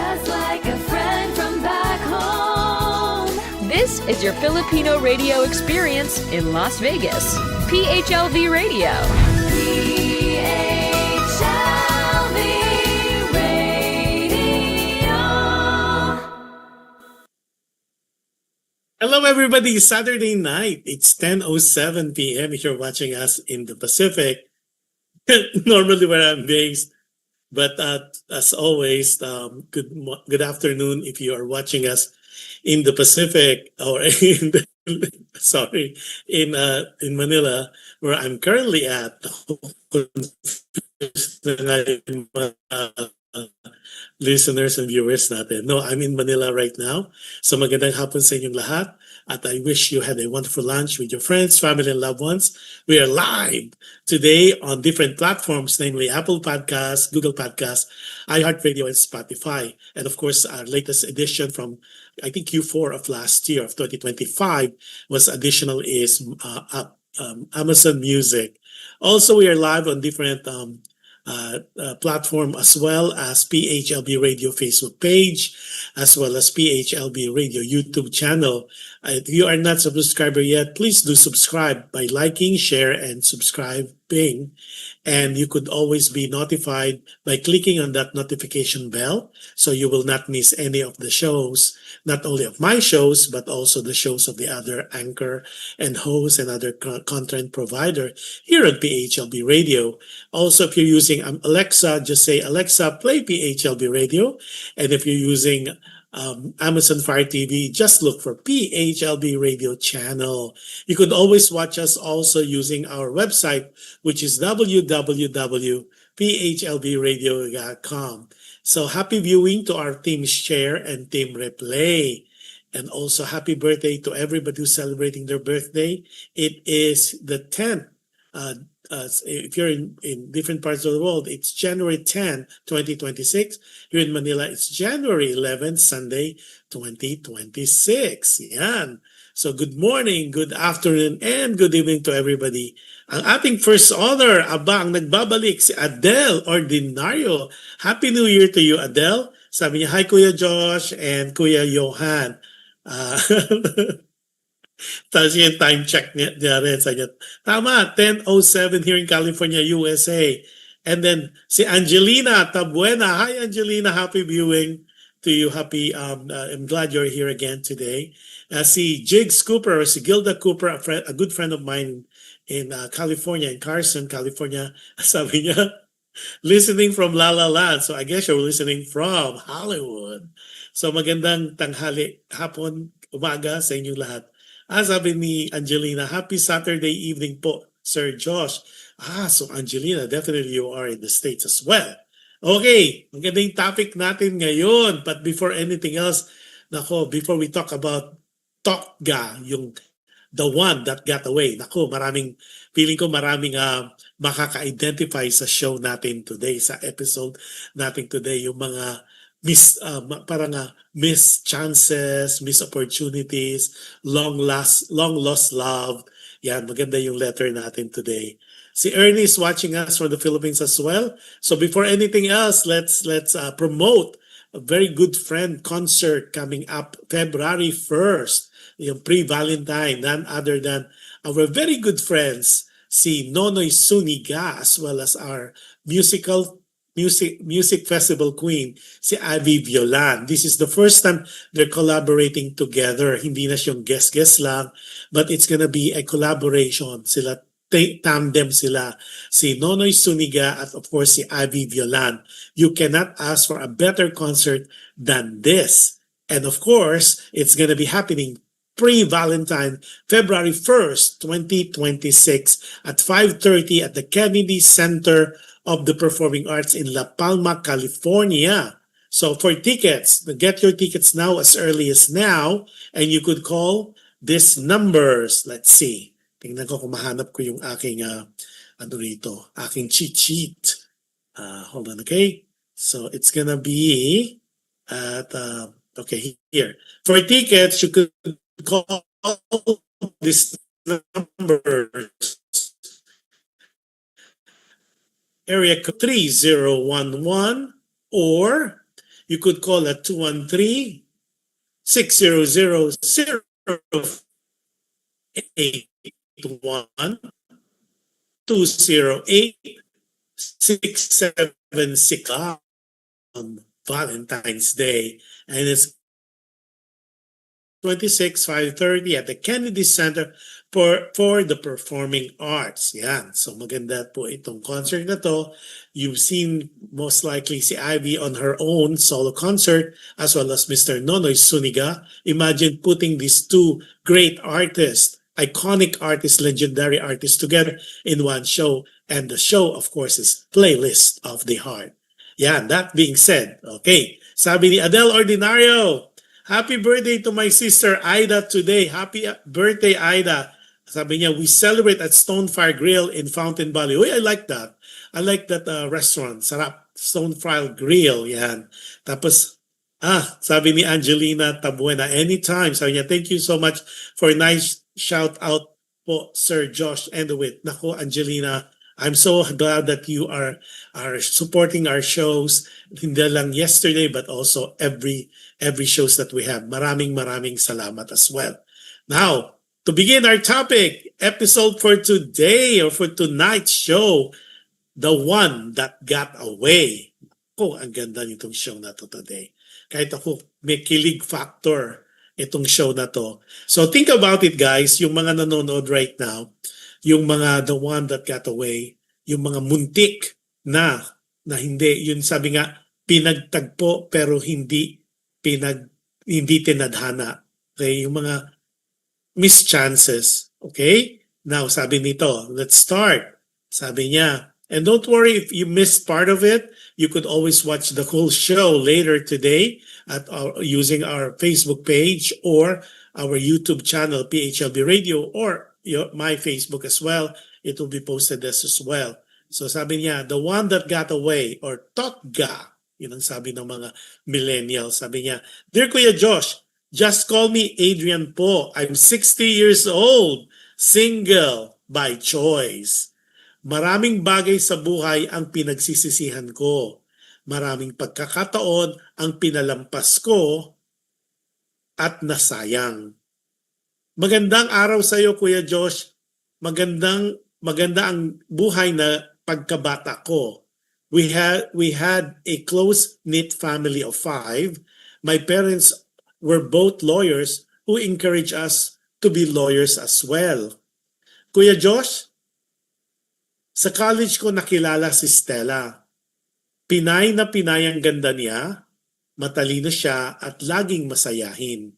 just like a friend from back home. This is your Filipino radio experience in Las Vegas. PHLV Radio. PHLV Radio. Hello, everybody. Saturday night. It's 10:07 p.m. if you're watching us in the Pacific. Normally where I'm based. But as always, good afternoon if you are watching us in the Pacific or in in Manila, where I'm currently at. Listeners and viewers natin. No, I'm in Manila right now. So magandang hapon sa inyong lahat. At I wish you had a wonderful lunch with your friends, family, and loved ones. We are live today on different platforms, namely Apple Podcasts, Google Podcasts, iHeartRadio, and Spotify. And of course, our latest edition from, I think, Q4 of last year, of 2025, was additional is Amazon Music. Also, we are live on different platform as well as PHLB Radio Facebook page, as well as PHLB Radio YouTube channel. If you are not a subscriber yet, please do subscribe by liking, share, and subscribing. And you could always be notified by clicking on that notification bell so you will not miss any of the shows, not only of my shows, but also the shows of the other anchor and host and other content provider here on PHLB Radio. Also, if you're using Alexa, just say, Alexa, play PHLB Radio. And if you're using Amazon Fire TV, just look for PHLB Radio channel. You could always watch us also using our website, which is www.phlbradio.com. So happy viewing to our Team Share and Team Replay. And also happy birthday to everybody who's celebrating their birthday. It is the 10th. If you're in different parts of the world, it's January 10, 2026. Here in Manila, it's January 11, Sunday, 2026. Yan. So good morning, good afternoon, and good evening to everybody. Ang ating first honor, ang nagbabalik, si Adele Ordinario. Happy New Year to you, Adele. Sabi niya, hi Kuya Josh and Kuya Johan. Tapos yung time check niya rin. Tama, 10:07 here in California, USA. And then si Angelina Tabuena. Hi Angelina, happy viewing to you. I'm glad you're here again today. Si Jigs Cooper, si Gilda Cooper, a good friend of mine in California, in Carson, California. Sabi niya, listening from La La Land. So I guess you're listening from Hollywood. So magandang tanghali, hapon, umaga sa inyong lahat. Sabi ni Angelina, happy Saturday evening po, Sir Josh. So Angelina, definitely you are in the States as well. Okay, magandang topic natin ngayon. But before anything else, before we talk about TOTGA, the one that got away. Feeling ko maraming makaka-identify sa show natin today, sa episode natin today, yung mga missed chances, missed opportunities, long lost love. Yan, maganda yung letter natin today. Si Ernie is watching us from the Philippines as well. So before anything else, let's promote a very good friend concert coming up February 1st. Yung pre-Valentine, none other than our very good friends, si Nonoy Suniga, as well as our music festival queen, si Avi Violan. This is the first time they're collaborating together. Hindi na siyang guest lang, but it's gonna be a collaboration. Tandem sila. Si Nonoy Suniga at of course si Avi Violan. You cannot ask for a better concert than this. And of course, it's gonna be happening pre-Valentine, February 1st, 2026 at 5:30 at the Kennedy Center of the Performing Arts in La Palma, California. So for tickets, get your tickets now as early as now, and you could call these numbers. Let's see. Tingnan ko kung mahanap ko yung aking aking cheat sheet. Hold on, okay? So it's gonna be at okay, here. For tickets, you could call this number. Area code 3011, or you could call at 213-600-0881 208-676 on Valentine's Day. And it's 5:30 at the Kennedy Center for the Performing Arts. Yan. So maganda po itong concert na to. You've seen most likely si Ivy on her own solo concert as well as Mr. Nonoy Suniga. Imagine putting these two great artists, iconic artists, legendary artists together in one show. And the show, of course, is Playlist of the Heart. Yan. That being said, okay. Sabi ni Adele Ordinario, happy birthday to my sister Ida today. Happy birthday, Ida. Sabi niya, we celebrate at Stonefire Grill in Fountain Valley. Uy, I like that. I like that restaurant. Sarap. Stonefire Grill. Yan. Tapos, sabi ni Angelina Tabuena, anytime. Sabi niya, thank you so much for a nice shout out po, Sir Josh Endowit. Naku, Angelina, I'm so glad that you are supporting our shows. Hindi lang yesterday, but also every shows that we have. Maraming salamat as well. Now, to begin our topic, episode for today or for tonight's show, The One That Got Away. Ako, ang ganda nitong show na to today. Kahit ako, may kilig factor itong show na to. So think about it, guys, yung mga nanonood right now, yung mga The One That Got Away, yung mga muntik na hindi, yun sabi nga, pinagtagpo pero hindi tinadhana. Okay, yung mga missed chances. Okay? Now, sabi nito, let's start. Sabi niya, and don't worry if you missed part of it, you could always watch the whole show later today at using our Facebook page or our YouTube channel, PHLV Radio, or my Facebook as well. It will be posted as well. So sabi niya, The One That Got Away, or TOTGA, yun ang sabi ng mga millennials. Sabi niya, Dear Kuya Josh, just call me Adrian po. I'm 60 years old, single by choice. Maraming bagay sa buhay ang pinagsisisihan ko. Maraming pagkakataon ang pinalampas ko at nasayang. Magandang araw sa iyo, Kuya Josh. Maganda ang buhay na pagkabata ko. We had a close-knit family of 5. My parents were both lawyers who encouraged us to be lawyers as well. Kuya Josh, sa college ko nakilala si Stella. Pinay na pinay ang ganda niya, matalino siya at laging masayahin.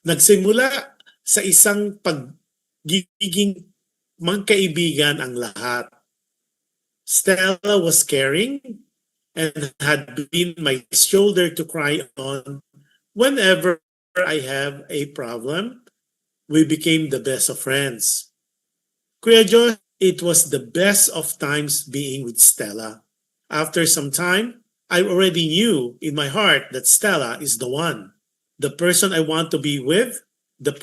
Nagsimula sa isang pagiging magkaibigan ang lahat. Stella was caring and had been my shoulder to cry on whenever I have a problem. We became the best of friends. Kuya Josh, it was the best of times being with Stella. After some time, I already knew in my heart that Stella is the one. The person I want to be with, the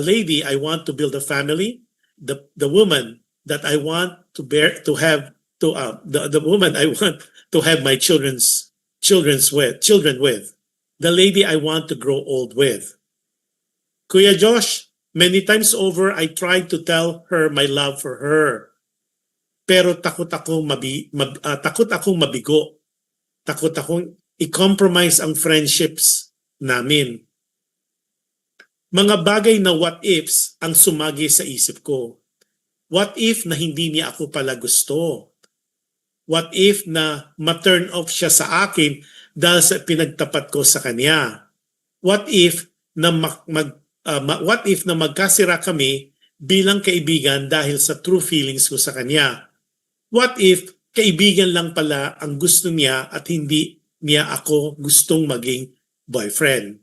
lady I want to build a family, the woman that I want the woman I want to have my children with, the lady I want to grow old with. Kuya Josh, many times over I tried to tell her my love for her. Pero takot akong mabigo. Takot akong i-compromise ang friendships namin. Mga bagay na what ifs ang sumagi sa isip ko. What if na hindi niya ako pala gusto? What if na ma-turn off siya sa akin dahil sa pinagtapat ko sa kanya? What if na magkasira kami bilang kaibigan dahil sa true feelings ko sa kanya? What if kaibigan lang pala ang gusto niya at hindi niya ako gustong maging boyfriend?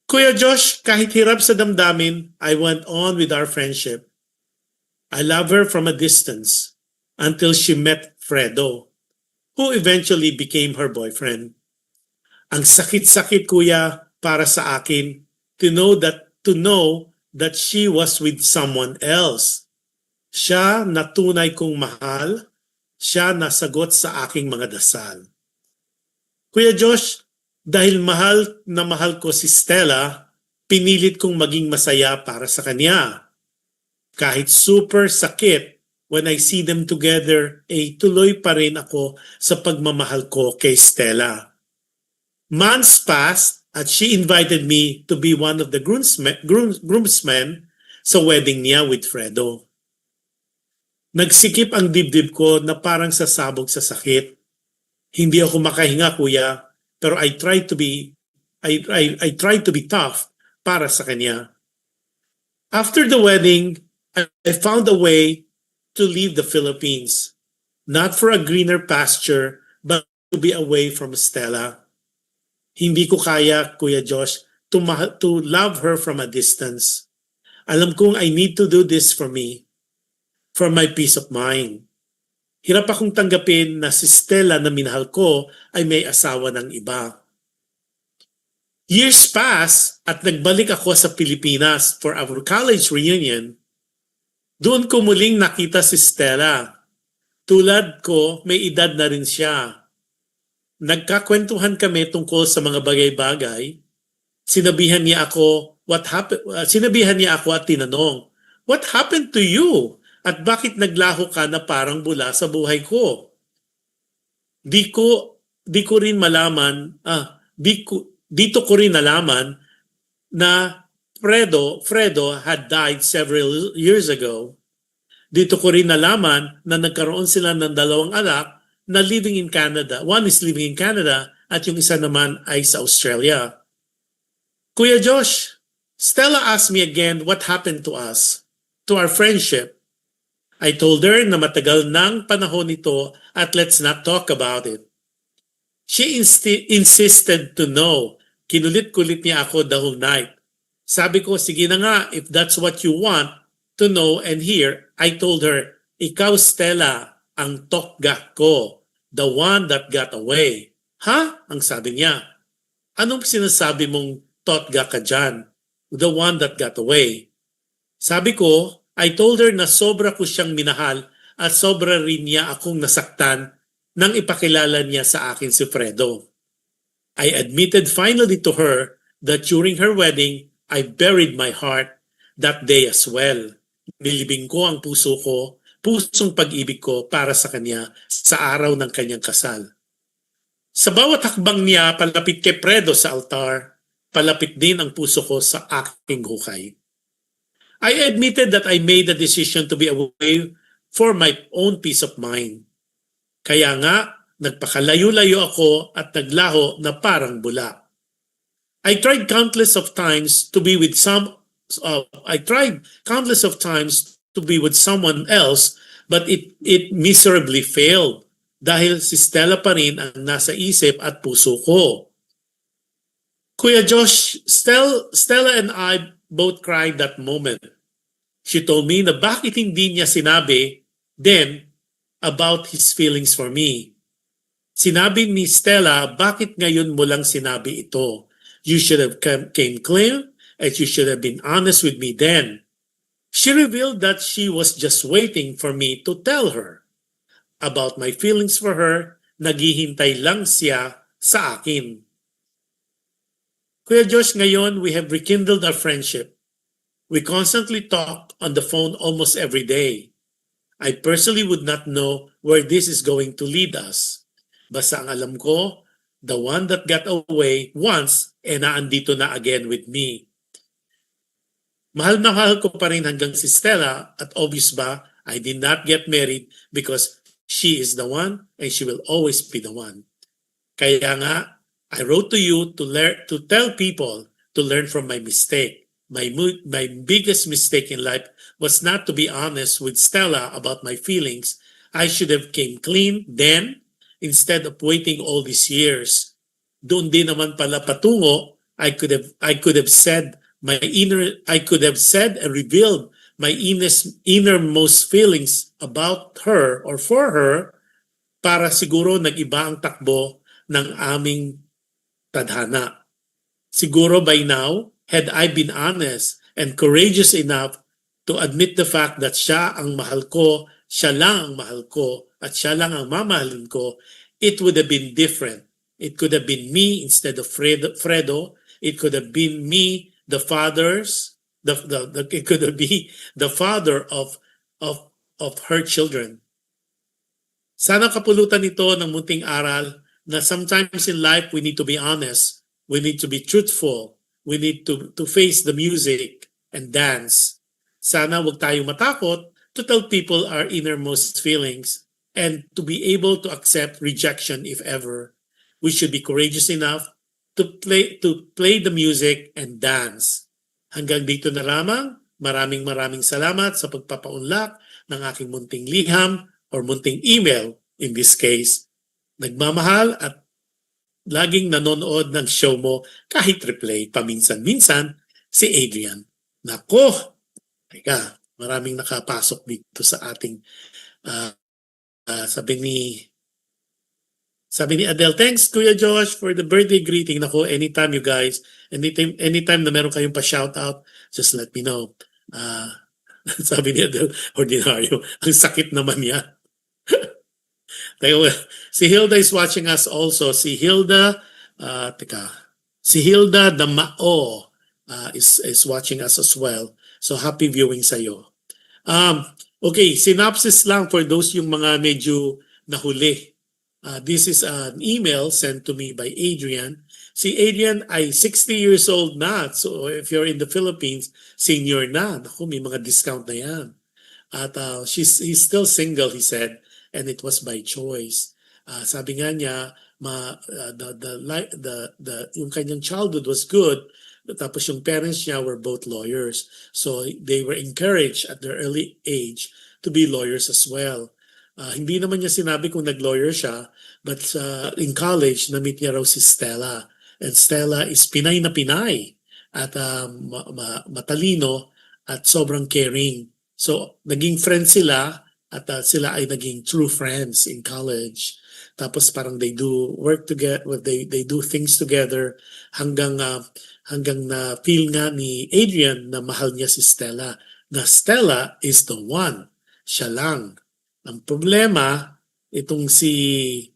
Kuya Josh, kahit hirap sa damdamin, I went on with our friendship. I love her from a distance until she met Fredo, who eventually became her boyfriend. Ang sakit-sakit, kuya, para sa akin to know that she was with someone else. Siya na tunay kong mahal, siya na sagot sa aking mga dasal. Kuya Josh, dahil mahal na mahal ko si Stella, pinilit kong maging masaya para sa kanya. Kahit super sakit, when I see them together, tuloy pa rin ako sa pagmamahal ko kay Stella. Months passed at she invited me to be one of the groomsmen sa wedding niya with Fredo. Nagsikip ang dibdib ko na parang sasabog sa sakit. Hindi ako makahinga, kuya, pero I tried to be tough para sa kanya. After the wedding, I found a way to leave the Philippines, not for a greener pasture, but to be away from Stella. Hindi ko kaya, Kuya Josh, to love her from a distance. Alam kong I need to do this for me, for my peace of mind. Hirap akong tanggapin na si Stella na minahal ko ay may asawa ng iba. Years passed at nagbalik ako sa Pilipinas for our college reunion. Doon ko muling nakita si Stella. Tulad ko, may edad na rin siya. Nagkakwentuhan kami tungkol sa mga bagay-bagay. Sinabihan niya ako at tinanong, "What happened to you? At bakit naglaho ka na parang bula sa buhay ko?" Dito ko rin nalaman na Fredo had died several years ago. Dito ko rin nalaman na nagkaroon sila ng dalawang anak na living in Canada. One is living in Canada at yung isa naman ay sa Australia. Kuya Josh, Stella asked me again what happened to us, to our friendship. I told her na matagal ng panahon ito at let's not talk about it. She insisted to know. Kinulit-kulit niya ako the whole night. Sabi ko, sige na nga, if that's what you want to know and hear. I told her, ikaw Stella, ang TOTGA ko, the one that got away. Ha? Ang sabi niya. Anong sinasabi mong TOTGA ka dyan? The one that got away. Sabi ko, I told her na sobra ko siyang minahal at sobra rin niya akong nasaktan nang ipakilala niya sa akin si Fredo. I admitted finally to her that during her wedding, I buried my heart that day as well. Nilibing ko ang pusong pag-ibig ko para sa kanya sa araw ng kanyang kasal. Sa bawat hakbang niya palapit kay Fredo sa altar, palapit din ang puso ko sa aking hukay. I admitted that I made the decision to be away for my own peace of mind. Kaya nga, nagpakalayo-layo ako at naglaho na parang bula. I tried countless of times to be with someone else, but it miserably failed dahil si Stella pa rin ang nasa isip at puso ko. Kuya Josh, Stella and I both cried that moment. She told me na bakit hindi niya sinabi then about his feelings for me. Sinabi ni Stella, bakit ngayon mo lang sinabi ito? You should have came clean and you should have been honest with me then. She revealed that she was just waiting for me to tell her about my feelings for her. Naghihintay lang siya sa akin. Kuya Josh, ngayon we have rekindled our friendship. We constantly talk on the phone almost every day. I personally would not know where this is going to lead us. Basta ang alam ko, the one that got away once naandito na again with me. Mahal na mahal ko pa rin hanggang si Stella at obvious ba, I did not get married because she is the one and she will always be the one. Kaya nga, I wrote to you to tell people to learn from my mistake. My biggest mistake in life was not to be honest with Stella about my feelings. I should have came clean then instead of waiting all these years. Doon din naman pala patungo, I could have said and revealed my innermost feelings about her or for her para siguro nag-iba ang takbo ng aming tadhana. Siguro by now, had I been honest and courageous enough to admit the fact that siya ang mahal ko, siya lang ang mahal ko, at siya lang ang mamahalin ko, it would have been different. It could have been me instead of Fredo. It could have been me, the fathers. It could have been the father of her children. Sana kapulutan ito ng munting aral na sometimes in life we need to be honest. We need to be truthful. We need to face the music and dance. Sana wag tayong matakot to tell people our innermost feelings and to be able to accept rejection if ever. We should be courageous enough to play the music and dance. Hanggang dito na lamang. Maraming salamat sa pagpapaunlak ng aking munting liham or munting email in this case. Nagmamahal at laging nanonood ng show mo kahit replay paminsan-minsan si Adrian. Nako! Teka, maraming nakapasok dito sa ating sabi ni Adele, thanks Kuya Josh for the birthday greeting. Nako, anytime you guys, anytime na meron kayong pa-shoutout, just let me know. Sabi ni Adele, ordinaryo. Ang sakit naman niya. Si Hilda is watching us also. Si Hilda Damao is watching us as well. So happy viewing sa iyo. Okay, synopsis lang for those yung mga medyo nahuli. This is an email sent to me by Adrian. Si Adrian ay 60 years old na. So if you're in the Philippines, senior na. Naku, may mga discount na yan. At he's still single, he said, and it was by choice. Sabi nga niya, yung kanyang childhood was good, tapos yung parents niya were both lawyers. So they were encouraged at their early age to be lawyers as well. Hindi naman niya sinabi kung nag-lawyer siya, but in college, na-meet niya raw si Stella. And Stella is Pinay na Pinay at matalino at sobrang caring. So naging friends sila at sila ay naging true friends in college. Tapos parang they do work together, they do things together hanggang na feel nga ni Adrian na mahal niya si Stella. Na Stella is the one. Siya lang. Ang problema, itong si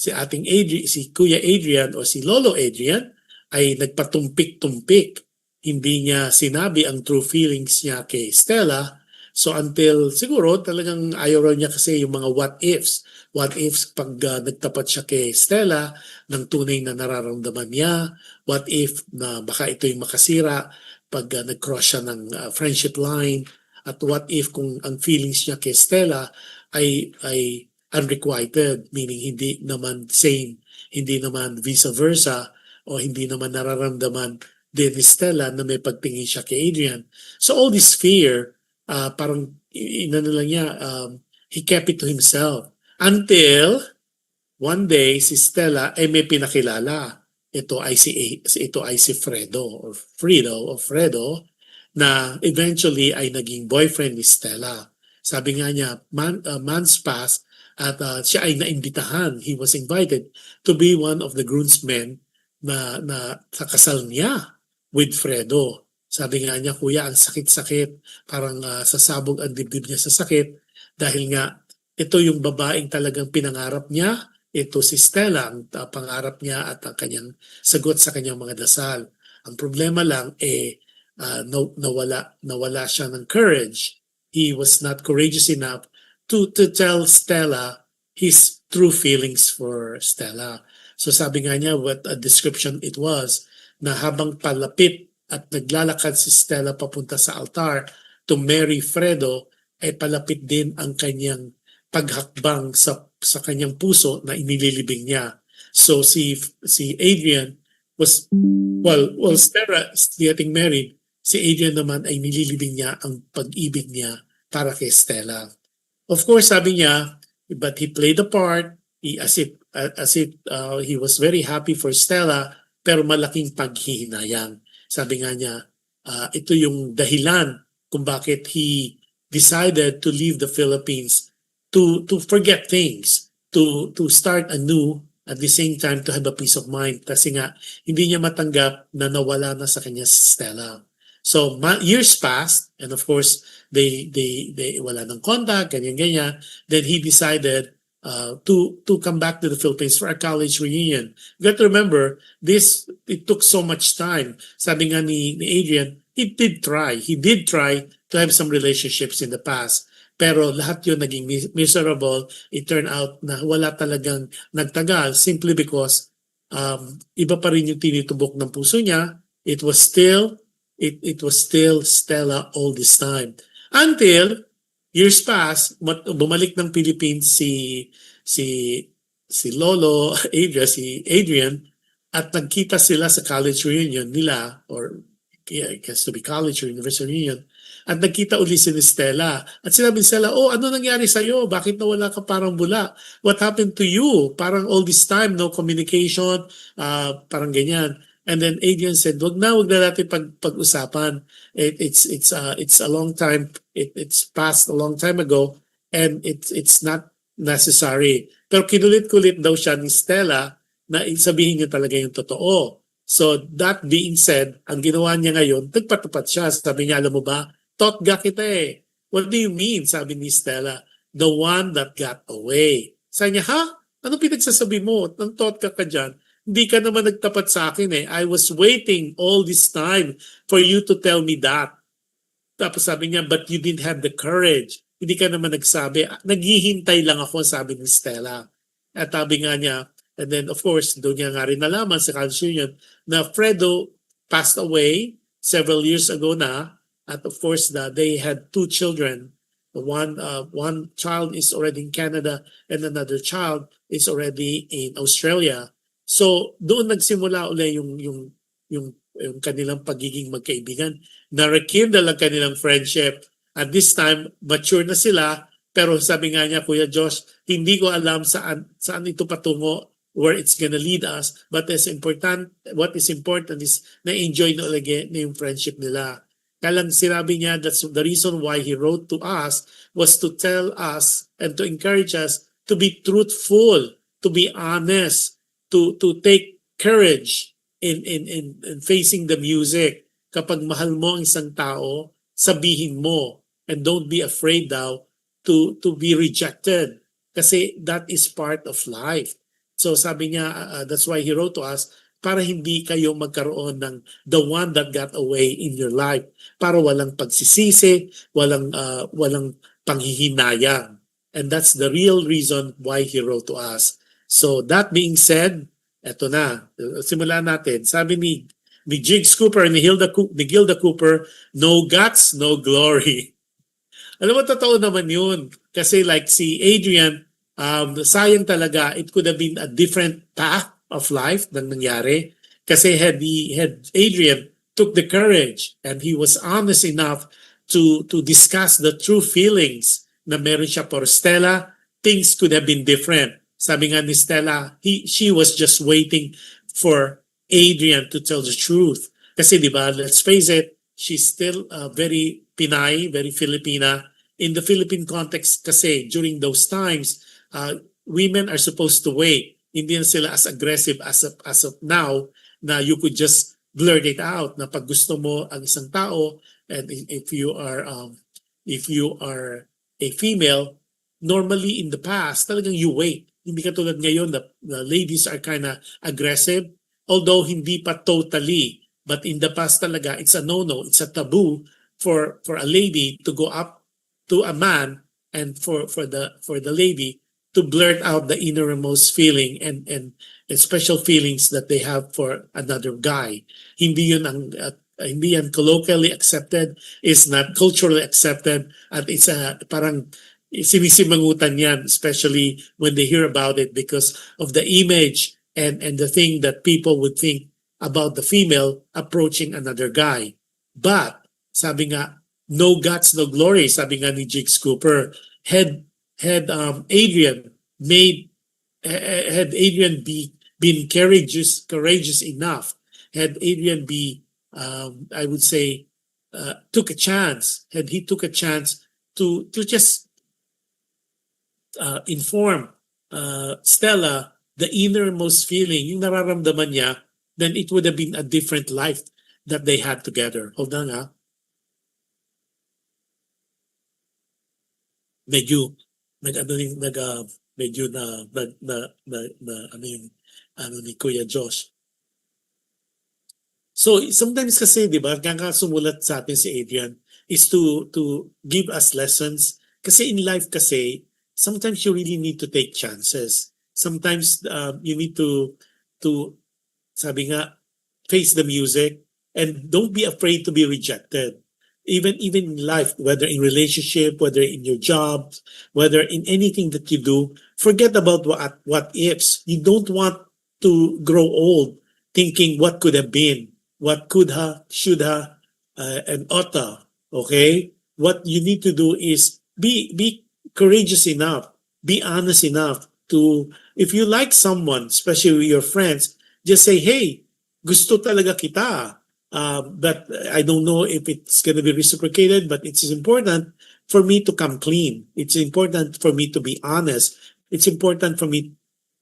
ating Adrian, si Kuya Adrian o si Lolo Adrian ay nagpatumpik-tumpik. Hindi niya sinabi ang true feelings niya kay Stella. So until siguro talagang ayaw raw niya kasi yung mga what ifs. What ifs pag nagtapat siya kay Stella ng tunay na nararamdaman niya. What if na baka ito yung makasira pag nag-cross siya ng friendship line. At what if kung ang feelings niya kay Stella ay unrequited, meaning hindi naman same, hindi naman vice versa, o hindi naman nararamdaman din ni Stella na may pagtingin siya kay Adrian. So all this fear, parang inano lang niya, he kept it to himself. Until one day si Stella ay may pinakilala. Ito ay si Fredo Fredo na eventually ay naging boyfriend ni Stella. Sabi nga niya, months passed at siya ay naimbitahan. He was invited to be one of the groomsmen na sa kasal niya with Fredo. Sabi nga niya, kuya, ang sakit-sakit. Parang sasabog ang dibdib niya sa sakit dahil nga ito yung babaeng talagang pinangarap niya. Ito si Stella, ang pangarap niya at ang kanyang sagot sa kanyang mga dasal. Ang problema lang nawala siya ng courage. He was not courageous enough to tell Stella his true feelings for Stella. So sabi nga niya, what a description it was, na habang palapit at naglalakad si Stella papunta sa altar to marry Fredo, ay palapit din ang kanyang paghakbang sa kanyang puso na inililibing niya. So si Adrian was, while Stella is getting married, si Adrian naman ay nililibing niya ang pag-ibig niya para kay Stella. Of course, sabi niya, but he played the part as if he was very happy for Stella, pero malaking paghihinayang. Sabi nga niya, ito yung dahilan kung bakit he decided to leave the Philippines, to forget things, to start anew, at the same time to have a peace of mind, kasi nga hindi niya matanggap na nawala na sa kanya si Stella. So years passed, and of course they wala ng contact, ganyan. Then he decided to come back to the Philippines for a college reunion. You got to remember, it took so much time. Sabi nga ni Adrian, he did try to have some relationships in the past. Pero lahat yun naging miserable. It turned out na wala talagang nagtagal simply because iba pa rin yung tinitubok ng puso niya. It was still Stella all this time. Until years passed, bumalik ng Philippines si Lolo Adrian, at nagkita sila sa college reunion nila, or it has to be college or university reunion, at nagkita uli si Stella. At sinabi ni Stella, oh, ano nangyari sa'yo? Bakit nawala ka parang bula? What happened to you? Parang all this time, no communication, parang ganyan. And then Adrian said, wag na natin pag-usapan. It's a long time. It's passed a long time ago, and it's not necessary. Pero kinulit-kulit daw siya ni Stella na sabihin niya talaga yung totoo. So that being said, ang ginawa niya ngayon, nagpatapat siya. Sabi niya, alam mo ba, TOTGA kita eh. What do you mean? Sabi ni Stella, the one that got away. Sabi niya, ha? Ano pinagsasabi mo? Nang TOTGA ka dyan? Hindi ka naman nagtapat sa akin eh. I was waiting all this time for you to tell me that. Tapos sabi niya, but you didn't have the courage. Hindi ka naman nagsabi. Naghihintay lang ako, sabi ni Stella. At sabi nga niya, and then of course, doon niya nga rin nalaman sa college reunion na Fredo passed away several years ago na. At of course, they had 2 children. One child is already in Canada and another child is already in Australia. So doon nagsimula uli yung kanilang pagiging magkaibigan. Na-rekindle ang kanilang friendship. At this time, mature na sila. Pero sabi nga niya, Kuya Josh, hindi ko alam saan ito patungo, where it's gonna lead us. But what is important is na-enjoy na ulit na yung friendship nila. Kaya lang sinabi niya, that's the reason why he wrote to us, was to tell us and to encourage us to be truthful, to be honest, to take courage in facing the music. Kapag mahal mo ang isang tao, sabihin mo, and don't be afraid daw to be rejected, kasi that is part of life. So sabi niya, that's why he wrote to us, para hindi kayo magkaroon ng the one that got away in your life, para walang pagsisisi, walang panghihinayang. And that's the real reason why he wrote to us. So that being said, eto na, simulan natin. Sabi ni Jigs Cooper ni Gilda Cooper, no guts, no glory. Alam mo, totoo naman yun. Kasi like si Adrian, sayang talaga, it could have been a different path of life nang nangyari. Kasi had Adrian took the courage and he was honest enough to discuss the true feelings na meron siya for Stella, things could have been different. Sabi nga ni Stella, she was just waiting for Adrian to tell the truth. Kasi di ba, let's face it, she's still very Pinay, very Filipina. In the Philippine context kasi, during those times, women are supposed to wait. Hindi na sila as aggressive as of now, na you could just blurt it out na pag gusto mo ang isang tao, and if you are a female, normally in the past, talagang you wait. Hindi katulad ngayon, the ladies are kind of aggressive, although hindi pa totally. But in the past talaga, it's a no-no, it's a taboo for a lady to go up to a man, and for the lady to blurt out the innermost feeling and special feelings that they have for another guy. Hindi yan colloquially accepted, is not culturally accepted, at it's parang sinisimangutan yan, especially when they hear about it, because of the image and the thing that people would think about the female approaching another guy. But sabi nga, no guts, no glory, sabi nga ni Jigs Cooper. Had Adrian been courageous enough, had Adrian I would say, took a chance, had he took a chance to just inform Stella the innermost feeling, yung nararamdaman niya, then it would have been a different life that they had together. Hold on, ha? Medyo medyo ano yung ano ni Kuya Josh. So sometimes kasi, di ba, sumulat sa atin si Adrian is to give us lessons. Kasi in life kasi, sometimes you really need to take chances. Sometimes you need to sabi nga, face the music and don't be afraid to be rejected. Even in life, whether in relationship, whether in your job, whether in anything that you do, forget about what ifs. You don't want to grow old thinking what could have been, what could have, should have, and oughta. Okay? What you need to do is be courageous enough, be honest enough to, if you like someone, especially your friends, just say, hey, gusto talaga kita. But I don't know if it's going to be reciprocated, but it's important for me to come clean. It's important for me to be honest. It's important for me,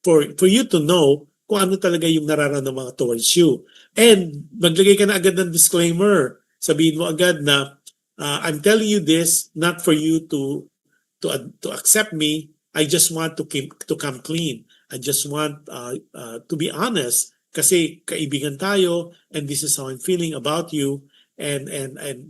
for you to know kung ano talaga yung nararamdaman towards you. And maglagay ka na agad ng disclaimer. Sabihin mo agad na, I'm telling you this not for you to accept me. I just want to come clean. I just want to be honest kasi kaibigan tayo and this is how I'm feeling about you and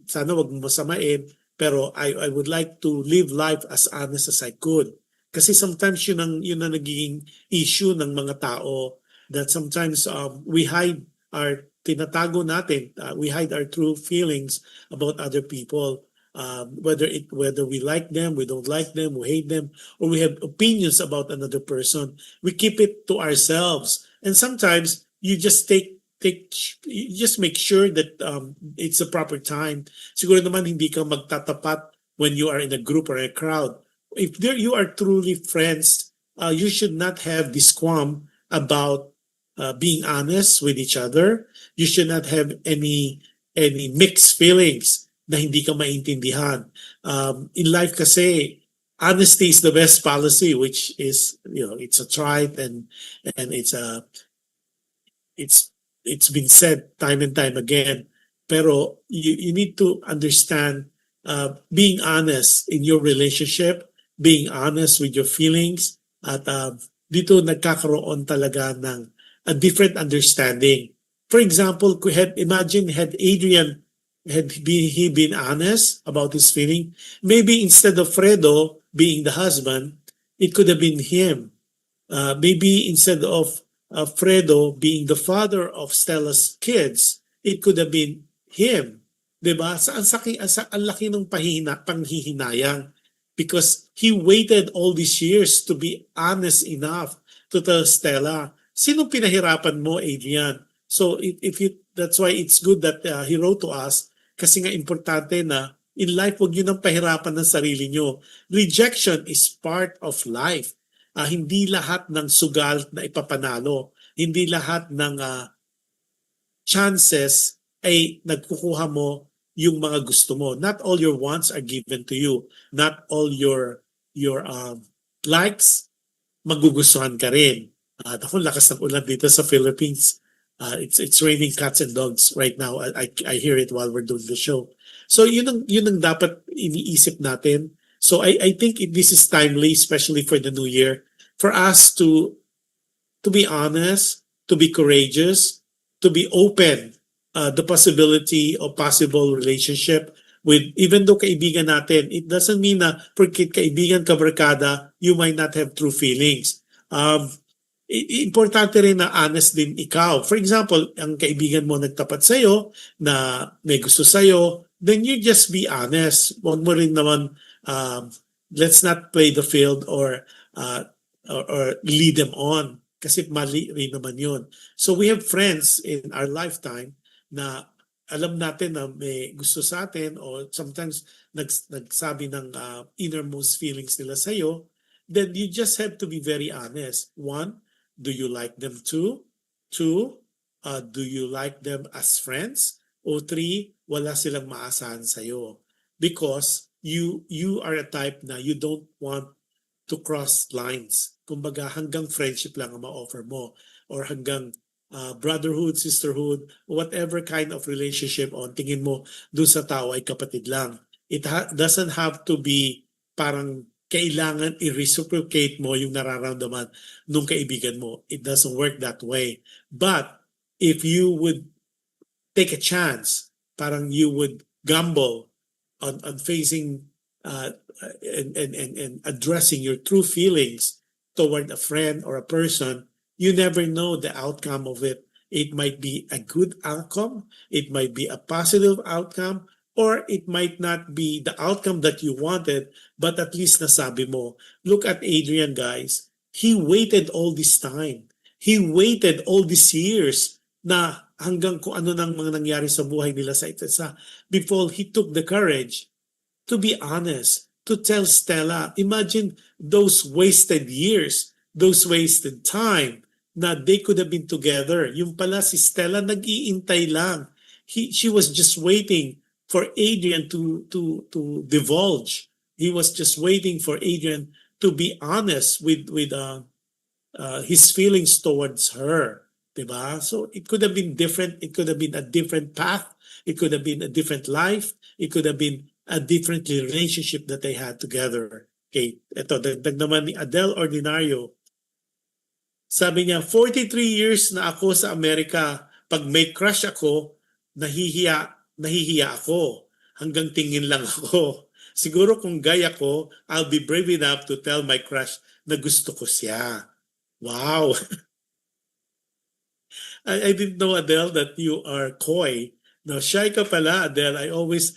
sana wag mo masamain pero I would like to live life as honest as I could. Kasi sometimes yun ang nagiging issue ng mga tao that sometimes we hide our tinatago natin, we hide our true feelings about other people. Whether we like them, we don't like them, we hate them, or we have opinions about another person, we keep it to ourselves. And sometimes you just you just make sure that it's the proper time. Siguro naman hindi ka magtatapat when you are in a group or a crowd. If you are truly friends, you should not have this qualm about being honest with each other. You should not have any mixed feelings na hindi ka maintindihan. In life kasi, honesty is the best policy, which is, it's a tried and it's been said time and time again. Pero you need to understand being honest in your relationship, being honest with your feelings, at dito nagkakaroon talaga ng a different understanding. For example, imagine had Adrian he been honest about his feeling, maybe instead of Fredo being the husband, it could have been him. Maybe instead of Fredo being the father of Stella's kids, it could have been him. Diba? Ang laki ng panghihinayang because he waited all these years to be honest enough to tell Stella, sinong pinahirapan mo, Adrian? So that's why it's good that he wrote to us kasi nga importante na in life wag niyo nang pahirapan ng sarili niyo. Rejection is part of life. Hindi lahat ng sugal na ipapanalo, hindi lahat ng chances ay nagkukuha mo yung mga gusto mo. Not all your wants are given to you. Not all your likes magugustuhan ka rin. Ako lakas ng ulan dito sa Philippines. It's raining cats and dogs right now. I hear it while we're doing the show. So yun ang dapat iniisip natin. So I think this is timely, especially for the new year, for us to be honest, to be courageous, to be open the possibility of possible relationship with, even though kaibigan natin, it doesn't mean na porque kaibigan ka barkada, you might not have true feelings. Importante rin na honest din ikaw. For example, ang kaibigan mo nagtapat sa'yo na may gusto sa'yo, then you just be honest. Huwag mo rin naman, let's not play the field or lead them on. Kasi mali rin naman yun. So we have friends in our lifetime na alam natin na may gusto sa atin or sometimes nagsabi ng innermost feelings nila sa'yo, then you just have to be very honest. One, do you like them too? Two, do you like them as friends? O three, wala silang maasahan sa'yo. Because you are a type na you don't want to cross lines. Kumbaga hanggang friendship lang ang ma-offer mo or hanggang brotherhood, sisterhood, whatever kind of relationship on tingin mo dun sa tao ay kapatid lang. It doesn't have to be parang kailangan i-reciprocate mo yung nararamdaman nung kaibigan mo. It doesn't work that way. But if you would take a chance, parang you would gamble on facing and addressing your true feelings toward a friend or a person, you never know the outcome of it. It might be a good outcome, it might be a positive outcome, or it might not be the outcome that you wanted, but at least nasabi mo. Look at Adrian, guys. He waited all this time. He waited all these years na hanggang kung ano nang mga nangyari sa buhay nila sa isa't isa before he took the courage to be honest, to tell Stella. Imagine those wasted years, those wasted time na they could have been together. Yung pala si Stella nag-iintay lang. She was just waiting for Adrian to divulge. He was just waiting for Adrian to be honest with his feelings towards her. Diba? So it could have been different. It could have been a different path. It could have been a different life. It could have been a different relationship that they had together. Okay, ito, dagdag naman ni Adele Ordinario. Sabi niya, 43 years na ako sa Amerika. Pag may crush ako, nahihiya ako. Hanggang tingin lang ako. Siguro kung gaya ko, I'll be brave enough to tell my crush na gusto ko siya. Wow! I didn't know, Adele, that you are coy. Now, shy ka pala, Adele. I always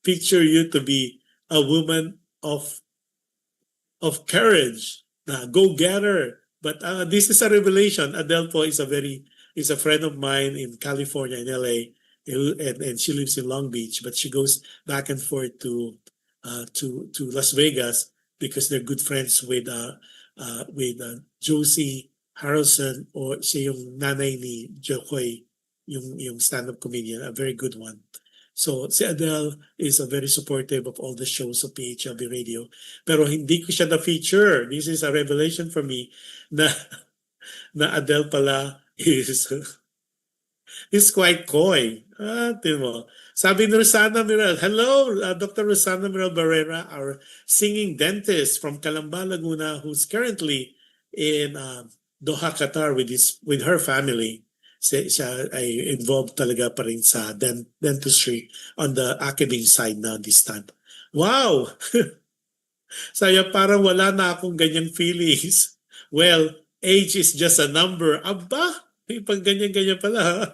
picture you to be a woman of courage, na go-getter. But this is a revelation. Adele po is a friend of mine in California, in LA, and she lives in Long Beach. But she goes back and forth to Las Vegas because they're good friends with Josie Harrelson, or siya yung nanay ni Jokoy, yung stand-up comedian, a very good one. So si Adele is a very supportive of all the shows of PHLV Radio. Pero hindi ko siya na-feature. This is a revelation for me na Adele pala is quite coy. Tingnan mo. Sabi ni Rosana Miral, hello, Dr. Rosana Miral Barrera, our singing dentist from Calamba, Laguna, who's currently in Doha, Qatar with her family. Siya ay involved talaga pa rin sa dentistry on the academic side na this time. Wow! Saya parang wala na akong ganyang feelings. Well, age is just a number. Aba, may pang ganyan-ganyan pala.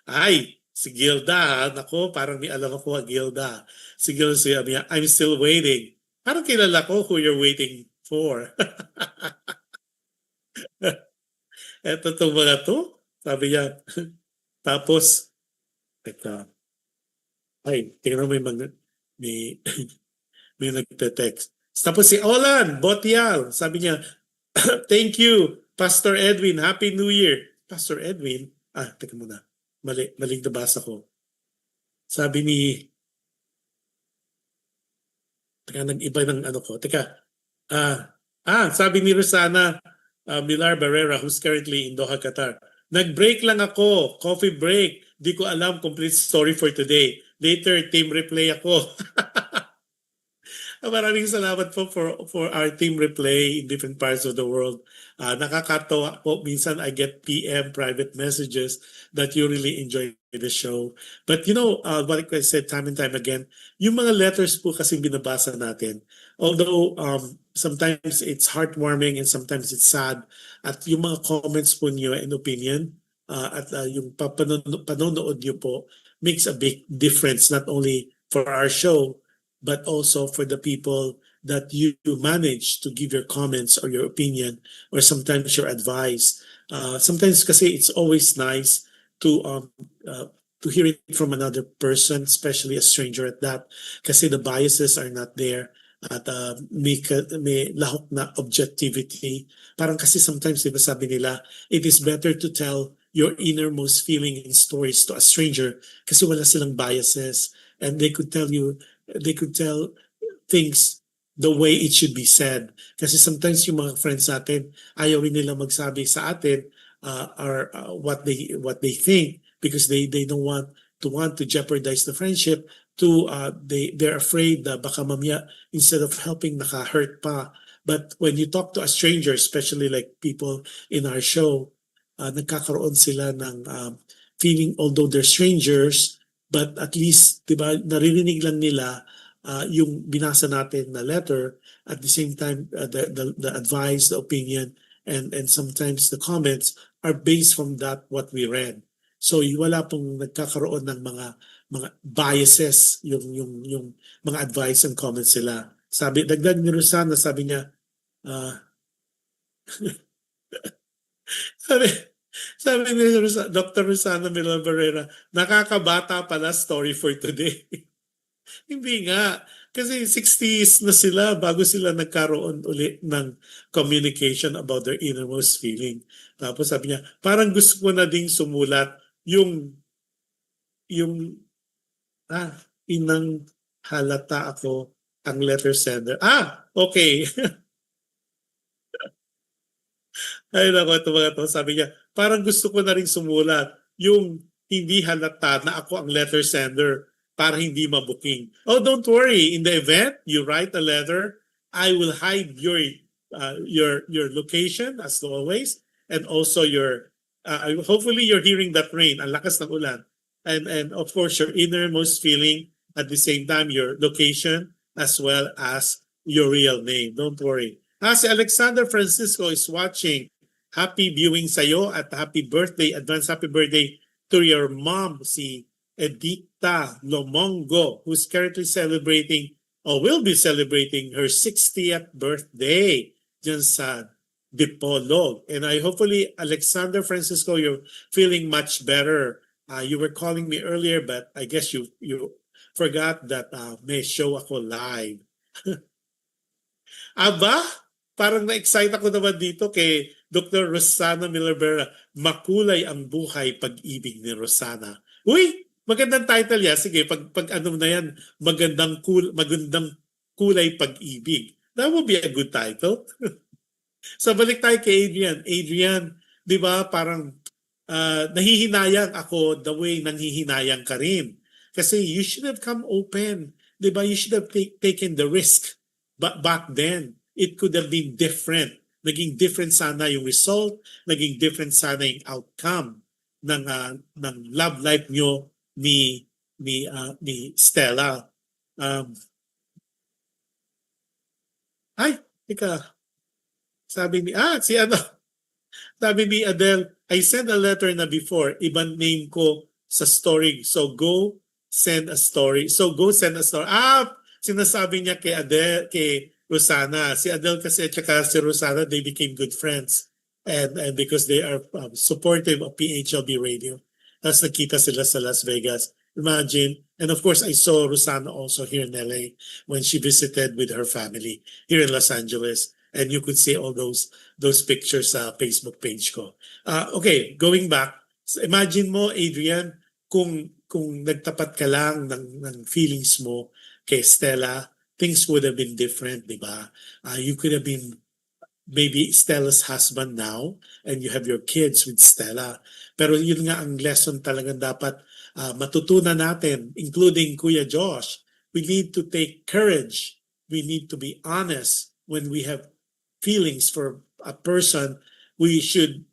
Ay, si Gilda, nako, parang may alam ako Gilda. Si Gilda siya, I'm still waiting. Parang kilala ko who you're waiting for. Eto itong mga to, sabi niya. Tapos, teka, ay, tingnan mo may nagte-text. Tapos si Olan Botial, sabi niya, thank you, Pastor Edwin, Happy New Year. Pastor Edwin, teka muna, maling nabasa ko. Sabi ni, teka, nag-iba ng ano ko, teka, sabi ni Rosana Milar Barrera, who's currently in Doha, Qatar. Nag-break lang ako, coffee break. Di ko alam complete story for today. Later, team replay ako. Maraming salamat po for our team replay in different parts of the world. Nakakatawa po. Minsan I get PM private messages that you really enjoy the show. But you know, what I said time and time again, yung mga letters po kasi binabasa natin. Although sometimes it's heartwarming and sometimes it's sad. At yung mga comments po niyo and opinion at yung panonood niyo po makes a big difference not only for our show but also for the people that you manage to give your comments or your opinion or sometimes your advice. Sometimes kasi it's always nice to hear it from another person, especially a stranger at that, kasi the biases are not there at may lahok na objectivity. Parang kasi sometimes, diba sabi nila, it is better to tell your innermost feeling and stories to a stranger kasi wala silang biases and they could tell things the way it should be said. Kasi sometimes yung mga friends natin, ayaw rin nila magsabi sa atin what they think because they don't want to jeopardize the friendship. they're afraid na baka mamaya instead of helping naka-hurt pa. But when you talk to a stranger, especially like people in our show, nagkakaroon sila ng feeling, although they're strangers, but at least, di ba, naririnig lang nila yung binasa natin na letter, at the same time, the advice, the opinion, and sometimes the comments are based from that what we read. So wala pong nagkakaroon ng mga biases yung mga advice and comments sila. Sabi, dagdag ni Rosana, sabi niya, sabi, sabi ni Dr. Rosana Mila Barrera, nakakabata pala story for today. Hindi nga. Kasi 60s na sila bago sila nagkaroon uli ng communication about their innermost feeling. Tapos sabi niya, parang gusto ko na ding sumulat yung inang halata ako ang letter sender. Okay. Ay nako, ito mga to. Sabi niya, parang gusto ko na rin sumulat yung hindi halata na ako ang letter sender para hindi mabuking. Oh, don't worry. In the event you write a letter, I will hide your location as always, and also your hopefully you're hearing that rain. Ang lakas ng ulan. And of course your innermost feeling, at the same time your location as well as your real name. Don't worry. Si Alexander Francisco is watching. Happy viewing sa'yo at happy birthday, advance happy birthday to your mom, si Edita Lomongo, who's currently celebrating or will be celebrating her 60th birthday dyan sa Dipolog. And I hopefully, Alexander Francisco, you're feeling much better. You were calling me earlier, but I guess you forgot that may show ako live. Aba, parang na-excite ako naman dito kay Dr. Rosana Milavera, Makulay ang buhay, pag-ibig ni Rosana. Uy, magandang title yan. Sige, pag ano na yan, magandang kulay pag-ibig. That would be a good title. So balik tayo kay Adrian. Adrian, di ba parang nahihinayang ako the way nanghihinayang ka rin. Kasi you should have come open. Di ba? You should have taken the risk. But back then, it could have been different. Naging different sana yung result, naging different sana yung outcome ng love life nyo ni Stella. Tika. Sabi ni Adele, I sent a letter na before, ibang name ko sa story. So go send a story. Sinasabi niya kay Adele, kay Rosana. Si Adele kasi at saka si Rosana, they became good friends. And because they are supportive of PHLV radio. Tapos nakita sila sa Las Vegas. Imagine. And of course, I saw Rosana also here in LA when she visited with her family here in Los Angeles. And you could see all those pictures sa Facebook page ko. Okay, going back. So imagine mo, Adrian, kung nagtapat ka lang ng feelings mo kay Stella, things would have been different, di ba? You could have been maybe Stella's husband now and you have your kids with Stella. Pero yun nga ang lesson talagang dapat matutunan natin, including Kuya Josh. We need to take courage. We need to be honest when we have feelings for a person. We should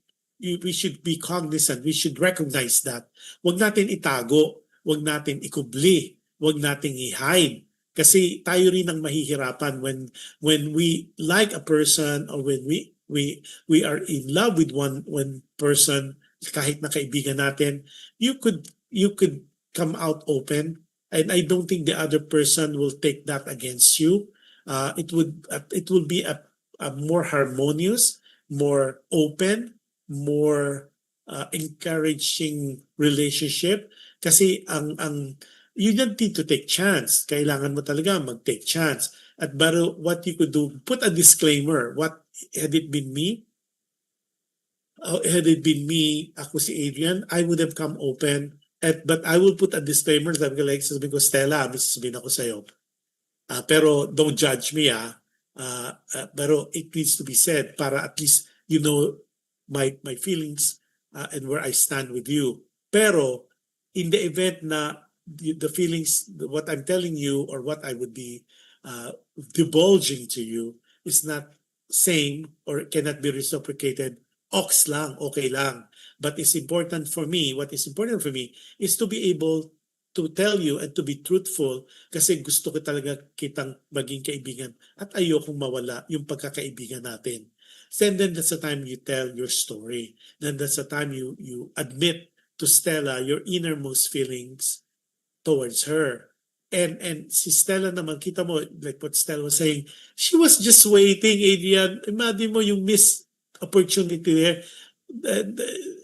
be cognizant. We should recognize that. Huwag natin itago. Huwag natin ikubli. Huwag natin i-hide. Kasi tayo rin ang mahihirapan when we like a person or when we are in love with one person, kahit na kaibigan natin, you could come out open, and I don't think the other person will take that against you. It will be a more harmonious, more open, more encouraging relationship. Kasi you don't need to take chance. Kailangan mo talaga mag-take chance. But what you could do, put a disclaimer. Had it been me, ako si Adrian, I would have come open. But I will put a disclaimer that sabi ko, Stella, may sasabihin ako sa'yo. Pero don't judge me, pero it needs to be said para at least you know my feelings and where I stand with you. Pero in the event na the feelings, what I'm telling you or what I would be divulging to you is not same or cannot be reciprocated. Ox lang, okay lang. But it's important for me, what is important for me is to be able to tell you and to be truthful kasi gusto ko talaga kitang maging kaibigan at ayokong mawala yung pagkakaibigan natin. And then that's the time you tell your story. Then that's the time you admit to Stella your innermost feelings towards her. And si Stella naman, kita mo, like what Stella was saying, she was just waiting, Adrian. Imagine mo yung missed opportunity there.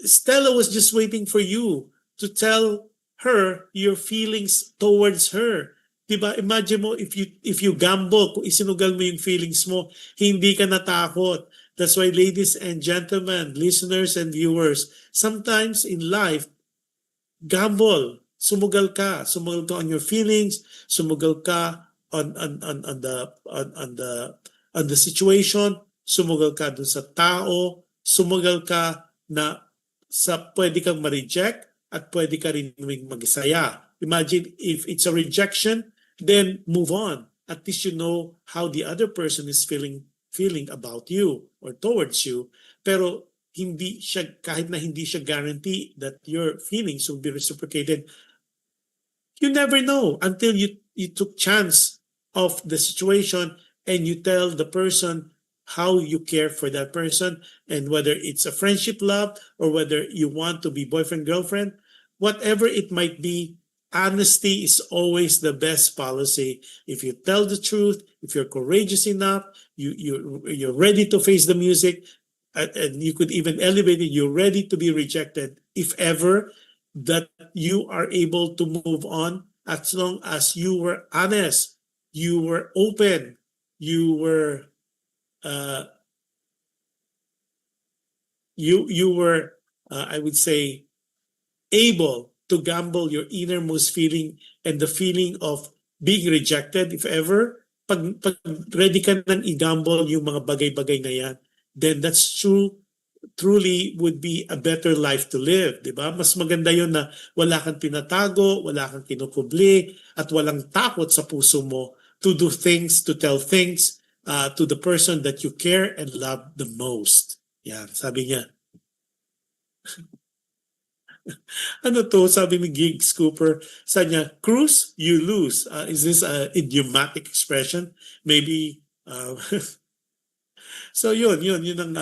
Stella was just waiting for you to tell her your feelings towards her. Diba? Imagine mo if you gamble, kung isinugal mo yung feelings mo, hindi ka natakot. That's why, ladies and gentlemen, listeners and viewers, sometimes in life, gamble. Sumugal ka on your feelings, sumugal ka on the situation, sumugal ka dun sa tao, sumugal ka na sa pwede kang ma-reject at pwede ka rin mag-isaya. Imagine if it's a rejection, then move on. At least you know how the other person is feeling about you or towards you. Pero hindi siya, kahit na hindi siya guarantee that your feelings will be reciprocated, you never know until you took chance of the situation and you tell the person how you care for that person and whether it's a friendship love or whether you want to be boyfriend, girlfriend, whatever it might be, honesty is always the best policy. If you tell the truth, if you're courageous enough, you're ready to face the music, and you could even elevate it, you're ready to be rejected if ever, that you are able to move on as long as you were honest, you were open, you were I would say able to gamble your innermost feeling and the feeling of being rejected if ever. Pag ready ka nang i-gamble yung mga bagay-bagay na yan, then that's truly would be a better life to live, di ba? Mas maganda yun na wala kang tinatago, wala kang kinukubli, at walang takot sa puso mo to do things, to tell things to the person that you care and love the most. Yan, sabi niya. Ano to? Sabi ni Gigs Cooper, sabi niya, cruise, you lose. Is this an idiomatic expression? Maybe, so yun ang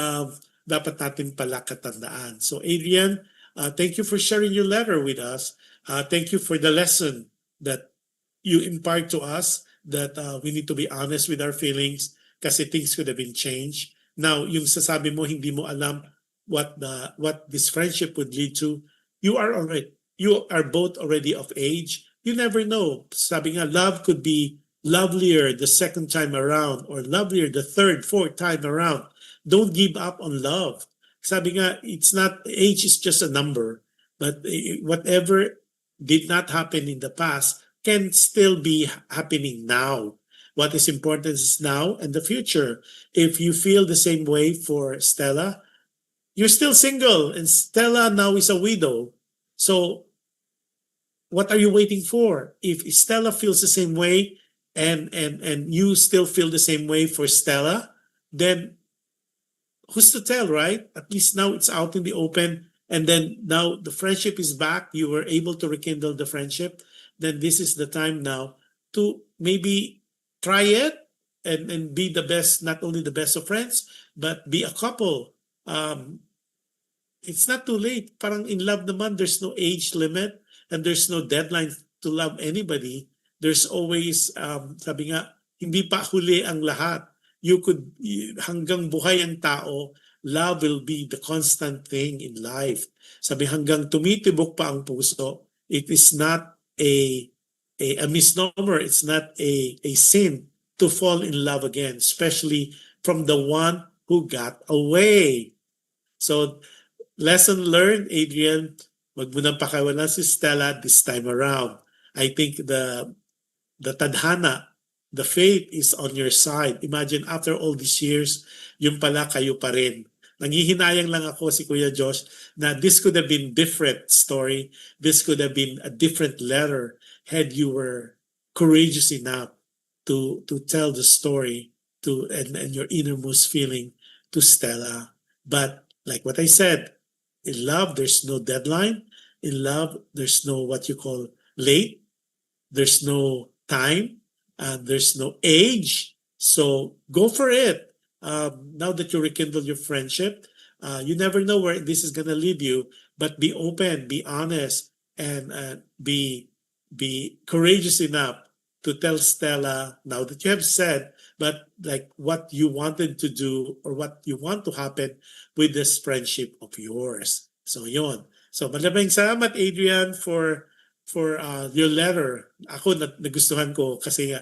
dapat natin pala katandaan. So Adrian, thank you for sharing your letter with us. Thank you for the lesson that you impart to us that we need to be honest with our feelings kasi things could have been changed. Now, yung sasabi mo, hindi mo alam what this friendship would lead to. You are both already of age. You never know. Sabi nga, love could be lovelier the second time around or lovelier the third, fourth time around. Don't give up on love. Sabi nga, it's not, age is just a number, but whatever did not happen in the past can still be happening now. What is important is now and the future. If you feel the same way for Stella, you're still single and Stella now is a widow. So what are you waiting for? If Stella feels the same way and you still feel the same way for Stella, then who's to tell, right? At least now it's out in the open, and then now the friendship is back. You were able to rekindle the friendship. Then this is the time now to maybe try it and be the best, not only the best of friends, but be a couple. It's not too late. Parang in love naman, there's no age limit and there's no deadline to love anybody. There's always, sabi nga, hindi pa huli ang lahat. Hanggang buhay ang tao, love will be the constant thing in life. Sabi hanggang tumitibok pa ang puso, it is not a misnomer, it's not a sin to fall in love again, especially from the one who got away. So, lesson learned, Adrian, wag mo nang pakawalan si Stella this time around. I think the tadhana, the faith is on your side. Imagine after all these years, yung pala kayo pa rin. Nanghihinayang lang ako si Kuya Josh na this could have been different story. This could have been a different letter. had you were courageous enough to tell the story to and your innermost feeling to Stella. But like what I said, in love there's no deadline. In love there's no what you call late. There's no time. There's no age. So go for it. Now that you rekindle your friendship, you never know where this is gonna lead you. But be open, be honest, and be courageous enough to tell Stella now that you have said, but like what you wanted to do or what you want to happen with this friendship of yours. So yon. So maraming salamat Adrian for your letter. Ako nagustuhan ko kasi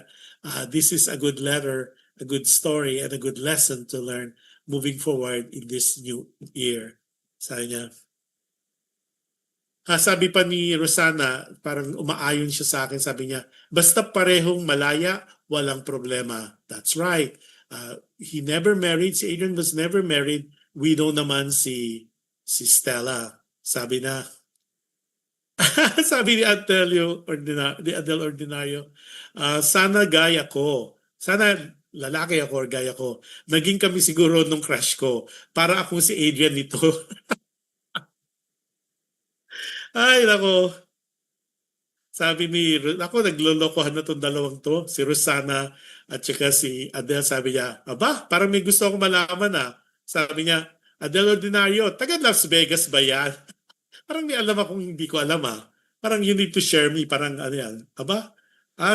this is a good letter, a good story, and a good lesson to learn moving forward in this new year. Sabi niya, sabi pa ni Rosana, parang umaayon siya sa akin, sabi niya, basta parehong malaya, walang problema. That's right. He never married, si Adrian was never married, widow naman si Stella. Sabi na, sabi ni Adelio Ordinario, sana gaya ko. Sana lalaki ako or gaya ko. Naging kami siguro nung crush ko. Para akong si Adrian nito. Ay, nako. Sabi ni, ako naglolokohan na itong dalawang to. Si Rosana at saka si Adele. Sabi niya, aba, parang may gusto akong malaman ah. Sabi niya, Adele Ordinario, taga Las Vegas ba yan? Parang may alam akong hindi ko alam ah. Parang you need to share me. Parang ano yan. Aba?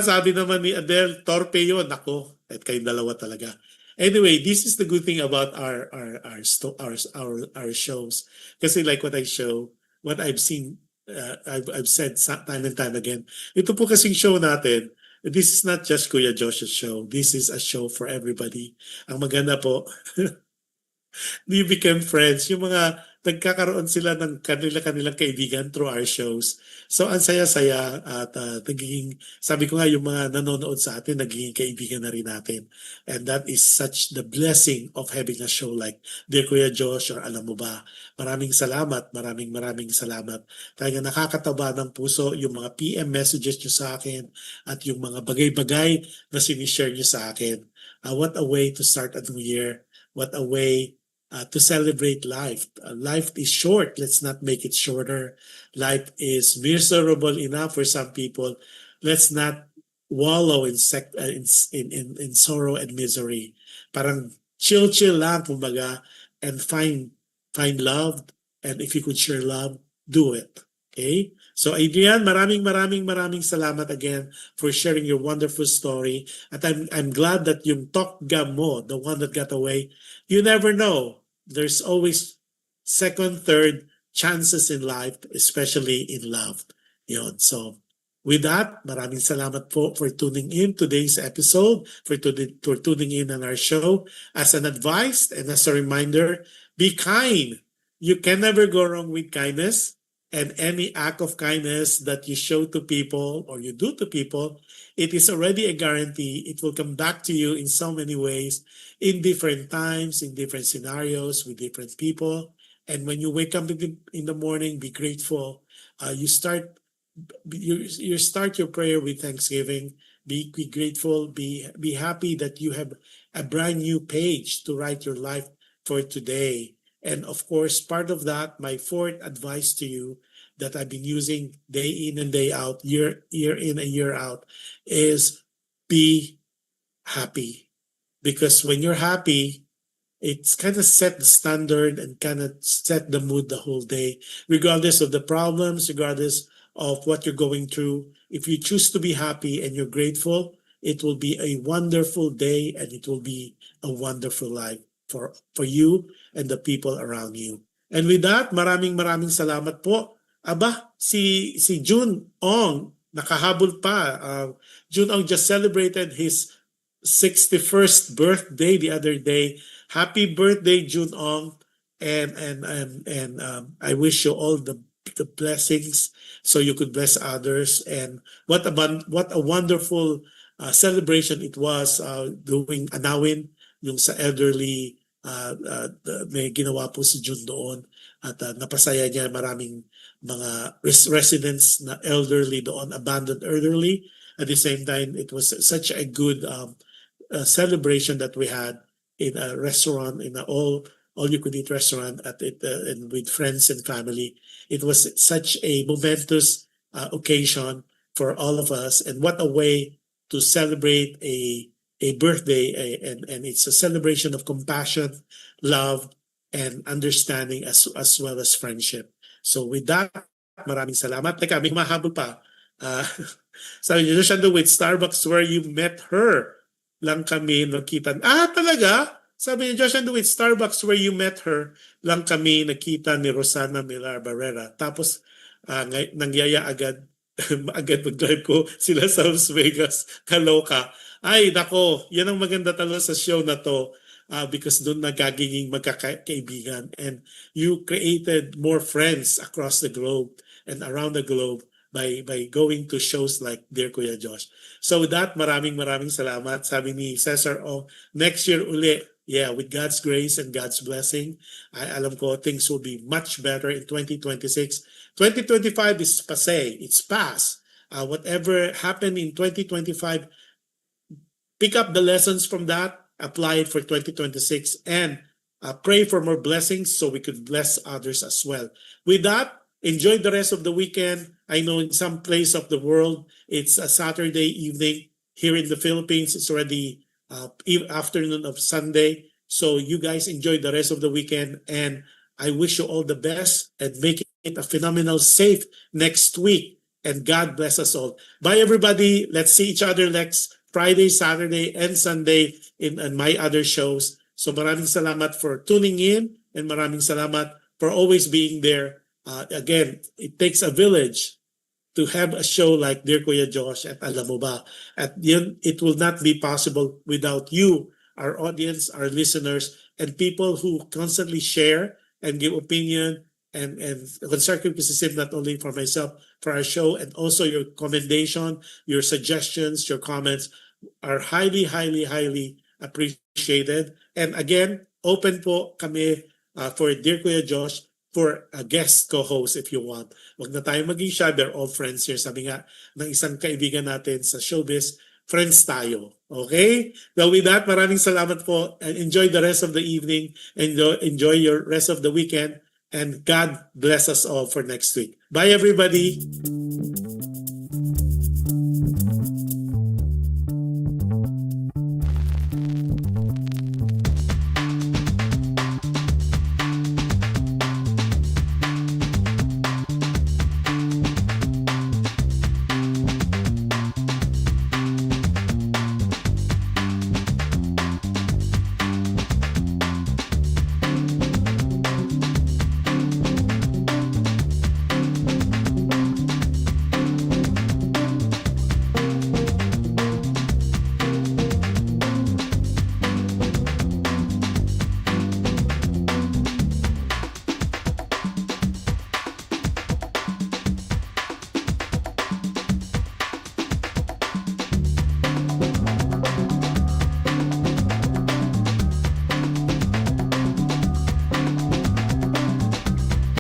Sabi naman ni Adele, torpe yun. Ako, at kayong dalawa talaga. Anyway, this is the good thing about our shows. Kasi like what I show, what I've seen, I've said time and time again, ito po kasing show natin, this is not just Kuya Josh's show. This is a show for everybody. Ang maganda po, we became friends. Yung mga nagkakaroon sila ng kanilang kaibigan through our shows. So ang saya-saya at nagiging, sabi ko nga yung mga nanonood sa atin, nagiging kaibigan na rin natin. And that is such the blessing of having a show like Dear Kuya Josh or Alam Mo Ba. Maraming salamat, maraming salamat. Talaga nakakataba ng puso yung mga PM messages nyo sa akin at yung mga bagay-bagay na sinishare nyo sa akin. What a way to start a new year. What a way to celebrate life. Life is short. Let's not make it shorter. Life is miserable enough for some people. Let's not wallow in sorrow and misery. Parang chill lang, kumbaga, and find love. And if you could share love, do it. Okay? So Adrian, maraming salamat again for sharing your wonderful story. At I'm glad that yung TOTGA mo, the one that got away, you never know. There's always second, third chances in life, especially in love. Yun. So with that, maraming salamat po for tuning in today's episode, for tuning in on our show. As an advice and as a reminder, be kind. You can never go wrong with kindness. And any act of kindness that you show to people or you do to people, it is already a guarantee. It will come back to you in so many ways, in different times, in different scenarios, with different people. And when you wake up in the morning, be grateful. You start your prayer with thanksgiving. Be grateful. Be happy that you have a brand new page to write your life for today. And of course, part of that, my fourth advice to you that I've been using day in and day out, year in and year out, is be happy. Because when you're happy, it's kind of set the standard and kind of set the mood the whole day, regardless of the problems, regardless of what you're going through. If you choose to be happy and you're grateful, it will be a wonderful day and it will be a wonderful life for you and the people around you. And with that, maraming salamat po. Aba, si June Ong, nakahabol pa. June Ong just celebrated his 61st birthday the other day. Happy birthday, June Ong. And I wish you all the blessings so you could bless others. And what a wonderful celebration it was doing Anawin, yung sa elderly may ginawa po si June doon at napasaya niya. Maraming residents na elderly doon, abandoned elderly. At the same time, it was such a good celebration that we had in a restaurant, in a all you could eat restaurant at it, and with friends and family. It was such a momentous occasion for all of us, and what a way to celebrate a birthday, and it's a celebration of compassion, love, and understanding, as well as friendship. So with that, maraming salamat. Teka, may humahabol pa. Sabi niyo, Joshua, with Starbucks where you met her lang kami nakita. Talaga? Sabi niya, Joshua, with Starbucks where you met her lang kami nakita ni Rosana Milar Barrera. Tapos, nangyaya agad agad mag-drive ko sila sa Las Vegas. Kaloka. Ay, nako, yan ang maganda talaga sa show na to, because doon nagagiging magkakaibigan, and you created more friends across the globe and around the globe by going to shows like Dear Kuya Josh. So with that, maraming salamat. Sabi ni Cesar, next year uli, yeah, with God's grace and God's blessing, alam ko things will be much better in 2026. 2025 is passé, it's past. Whatever happened in 2025, pick up the lessons from that, apply it for 2026, and pray for more blessings so we could bless others as well. With that, enjoy the rest of the weekend. I know in some place of the world, it's a Saturday evening. Here in the Philippines, it's already afternoon of Sunday. So you guys enjoy the rest of the weekend, and I wish you all the best and make it a phenomenal safe next week. And God bless us all. Bye everybody. Let's see each other next Friday, Saturday, and Sunday in my other shows. So maraming salamat for tuning in, and maraming salamat for always being there. Again, it takes a village to have a show like Dear Kuya Josh at Alam Mo Ba. At yun, it will not be possible without you, our audience, our listeners, and people who constantly share and give opinion and constructive criticism, not only for myself, for our show, and also your commendation, your suggestions, your comments are highly appreciated. And again, open po kami for Dear Kuya Josh for a guest co-host if you want. Wag na tayo maging shy, we're all friends here. Sabi nga ng isang kaibigan natin sa showbiz, friends tayo. Okay? So with that, maraming salamat po, and enjoy the rest of the evening, and enjoy your rest of the weekend, and God bless us all for next week. Bye everybody!